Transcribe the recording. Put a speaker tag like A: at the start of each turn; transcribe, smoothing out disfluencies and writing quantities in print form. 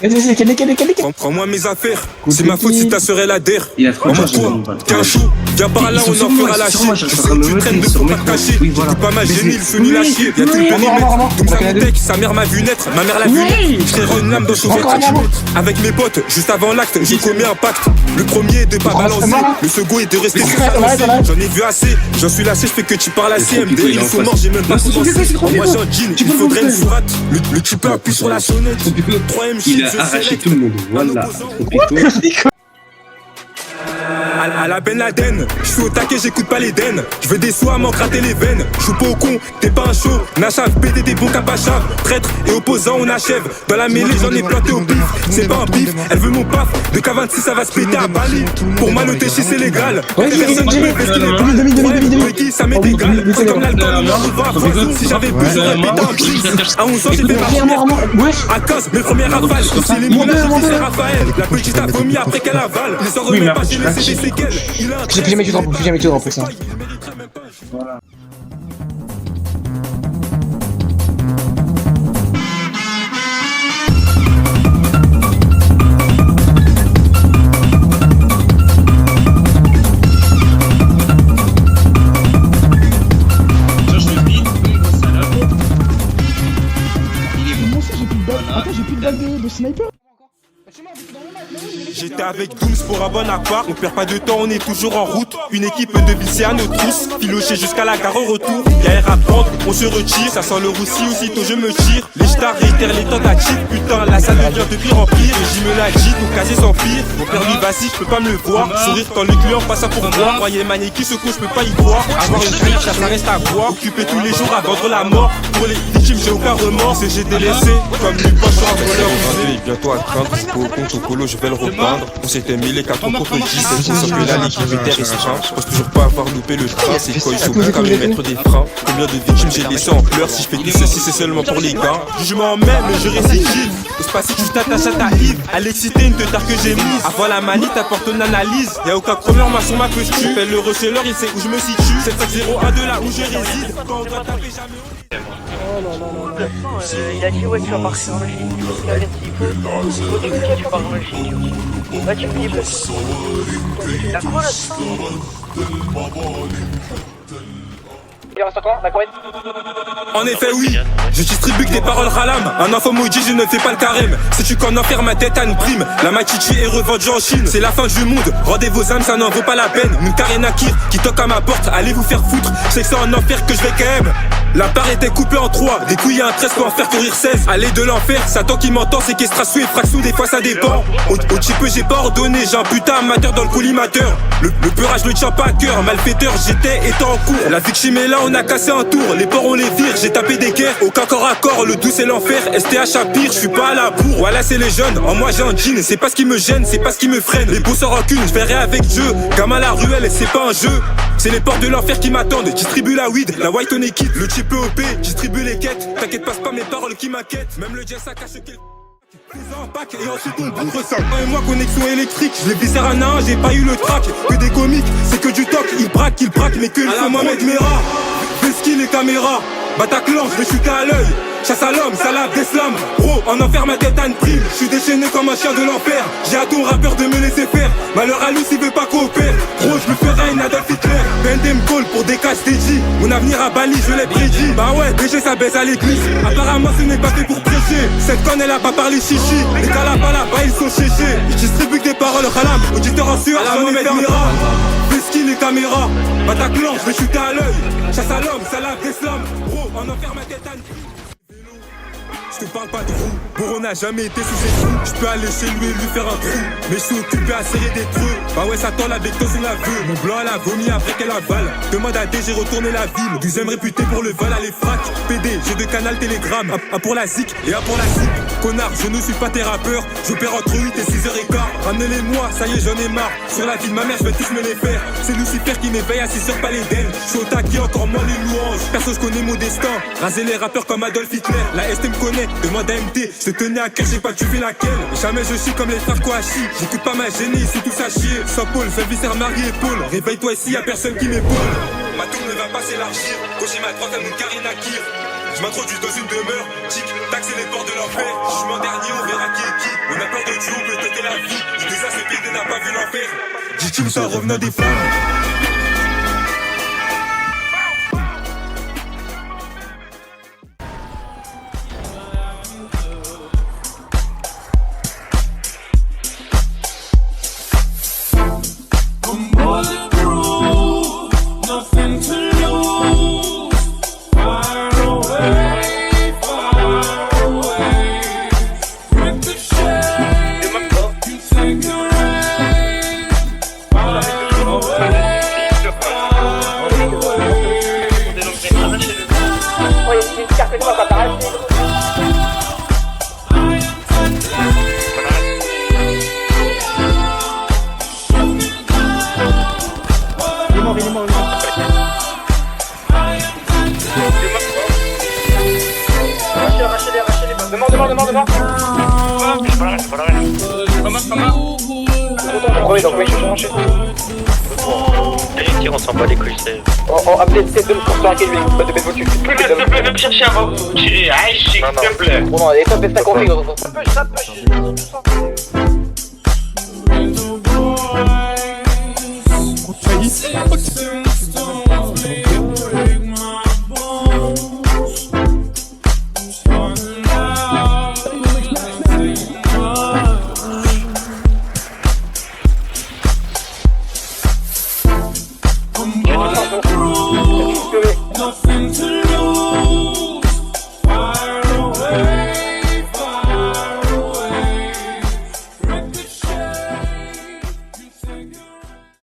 A: Vas-y, calme.
B: Prends-moi mes affaires, c'est ma faute si ta sœur elle adhère.
C: Il a trop de chance.
B: Qu'un chou, viens par là, on en fera lâcher. Je sais que tu traînes de faut pas te cacher. J'écoute pas ma génie, il se nul à chier. Y'a tout le périmètre, donc ça me deck, sa mère m'a vu naître, ma mère l'a vu naître. Je serai une lame dans son ventre. Avec mes potes, juste avant l'acte, j'ai commis un pacte. Le premier est de pas balancer, le second est de rester sur sa lancée. J'en ai vu assez, j'en suis lassé, je fais que tu parles à CMD. Ils sont morts, j'ai même pas commencé. Moi j'ai un jean, il faudrait une sourate. Le type appuie sur la sonnette. 3M
C: Il a arraché tout le monde. Voilà.
B: À la Ben Laden, je suis au taquet, j'écoute pas les dennes. Je veux des soins à m'en gratter les veines. Je suis pas au con, t'es pas un show. Nachave, pété des bons capachaves. Traître et opposant, on achève. Dans la mêlée, j'en ai planté au pif. C'est pas un pif, elle veut mon paf. De K26, ça va se péter à Bali. Pour moi, le téchi, c'est légal. Personne ne peut parce qu'il est pas. Qui ça m'est égal. C'est comme l'alcool, si j'avais pu, j'aurais pété un pif. À 11 ans, j'ai fait ma première. À 15, mes premières rafales. C'est les moulages, c'est Raphaël. La petite a vomi après qu'elle avale. Les s'en remet pas, j'ai laissé des séquelles.
A: J'ai jamais tué dans ça.
C: Voilà.
A: J'ai plus de balle de sniper.
B: J'étais avec 12 pour un bon appart. On perd pas de temps, on est toujours en route. Une équipe de lycée à nos trousses. Filoché jusqu'à la gare au retour. Y'a air à prendre, on se retire. Ça sent le roussi, aussitôt je me tire. Les stars réitèrent les tentatives. Putain, là ça devient de pire en pire. Le me l'a dit, tout casé sans pire. Mon permis vas-y, je peux pas me le voir. Sourire quand le client passe à pour moi. Croyez manier qui secoue, je peux pas y croire. Avoir une frère, ça reste à voir. Occuper tous les jours à vendre la mort. Pour les victimes, j'ai aucun remords. C'est j'ai délaissé, comme une poche en voleur. Bientôt à craindre, jusqu'au compte au colo, je vais le repeindre. On s'était mis les 4 contre 10. C'est sûr que là, l'équipe est restreinte. Je pense toujours pas avoir loupé le train. C'est quoi, il faut bien quand même mettre des freins. Combien de victimes j'ai laissé en pleurs. Si je fais tout ceci, c'est seulement pour les gars. Je m'en mets, mais je récidive. C'est pas si tu t'attaches à ta Yves. À l'excité, une teutard que j'ai mise. Avant la manie, t'apportes une analyse. Y'a aucun chromeur, moi sur ma que je tue. Fais le receleur, il sait où je me situe. 750 de là où je réside. Quand on doit taper jamais.
D: Il a dit ouais tu vas partir dans le film, il a dit faut que tu pars dans le film. Là tu me dis la quoi là ça? Il reste encore la couette.
B: En effet oui, je distribue que des paroles ralam. Un enfant maudit, je ne fais pas le carême. Si tu connais faire ma tête à une prime. La machichi est revendue en Chine. C'est la fin du monde, rendez vos âmes, ça n'en vaut pas la peine. Une Nakir qui toque à ma porte, allez vous faire foutre. C'est que c'est en enfer que je vais quand même. La part était coupée en 3, des couilles à un 13 pour en faire courir 16. Aller de l'enfer, Satan qui m'entend, c'est qu'estrassou et fraxou, des fois ça dépend. Au type j'ai pas ordonné, j'ai un putain amateur dans le collimateur. Le peurage ne tient pas à cœur, malfaiteur j'étais étant en cours. La victime est là, on a cassé un tour, les porcs on les vire, j'ai tapé des guerres. Aucun corps à corps, le doux c'est l'enfer, STH à pire, je suis pas à la bourre. Voilà c'est les jeunes, en moi j'ai un jean, c'est pas ce qui me gêne, c'est pas ce qui me freine. Les beaux sans rancune, je verrai avec Dieu, gamin la ruelle, c'est pas un jeu. C'est les portes de l'enfer qui m'attendent, distribue la weed, la white on équipe, le type OP, distribue les quêtes. T'inquiète passe pas mes paroles qui m'inquiètent, même le jazz ça cache quel... En pack et ensuite on bourre ça. Un et moi connexion électrique, je les viscère un à un, j'ai pas eu le track. Que des comiques, c'est que du toc, il braque, mais que il faut Mohamed Merah. Veski les caméras, Bataclan, je vais chuter à l'œil. Chasse à l'homme, salade d'Islam. Bro, en enfer ma tête à une prime. Je suis déchaîné comme un chien de l'enfer. J'ai à ton rappeur de me laisser faire. Malheur à lui s'il veut pas coopérer. Gros, je me ferai une Adolf Hitler. BND me call pour des caches DJ. Mon avenir à Bali, je l'ai prédit. Bah ouais, BG ça baisse à l'église. Apparemment ce n'est pas fait pour prêcher. Cette conne elle a pas parlé chichi. Les calabas là-bas ils sont chéchés. Je distribue que des paroles ralam. Auditeur en sueur, j'en ai fait Mira. Veski les caméras. Bataclan, je vais chuter à l'œil. Chasse à l'homme, salade d'Islam. Bro, en enfer ma tête à une prime. Je te parle pas de roue, Boron n'a jamais été sous ses trous. Je peux aller chez lui et lui faire un trou, mais je suis occupé à serrer des treux. Bah ouais ça tend la becto c'est la vœu. Mon blanc elle a vomi après qu'elle avale. Demande à D, j'ai retourné la ville. 12ème réputé pour le vol à les fracs. PD, j'ai 2 canals Telegram. Un pour la zik et un pour la zik. Connard, je ne suis pas tes rappeurs. J'opère entre 8 et 6h15. Ramenez-les-moi, ça y est j'en ai marre. Sur la vie de ma mère je vais tous me les faire. C'est Lucifer qui m'éveille à 6h pas les d'elle. Je suis au taquet encore moins les louanges. Perso je connais mon destin. Raser les rappeurs comme Adolf Hitler. La ST me connaît. Demande à MT, je te tenais à cœur, j'ai pas tu fais laquelle. Jamais je chie comme les frères Kouachi. J'écoute pas ma gênée, ils sont tous à chier. Sans Paul, fais viscère Marie et Paul. Réveille-toi ici, y'a personne qui m'épaule. Ma tour ne va pas s'élargir. Gauche et ma droite, elle me carré Nakir. Je m'introduis dans une demeure, tic, tac, c'est les portes de l'enfer. Je suis mon dernier, on verra qui est qui. On a peur de Dieu, on peut têter la vie. Il nous a séparés, n'a pas vu l'enfer. Dit-il, ça revenant des flammes.
D: Demande. Oui, donc oui, je suis
E: Les tirs, on s'en bat les couilles, c'est...
D: appelez C2 pour faire qu'il lui écoute pas de bête voiture.
E: S'il te plaît, va me chercher avant. Tirer, s'il te plaît.
D: Bon, non, allez, top, ça config. Ça peut,
F: Nothing to lose.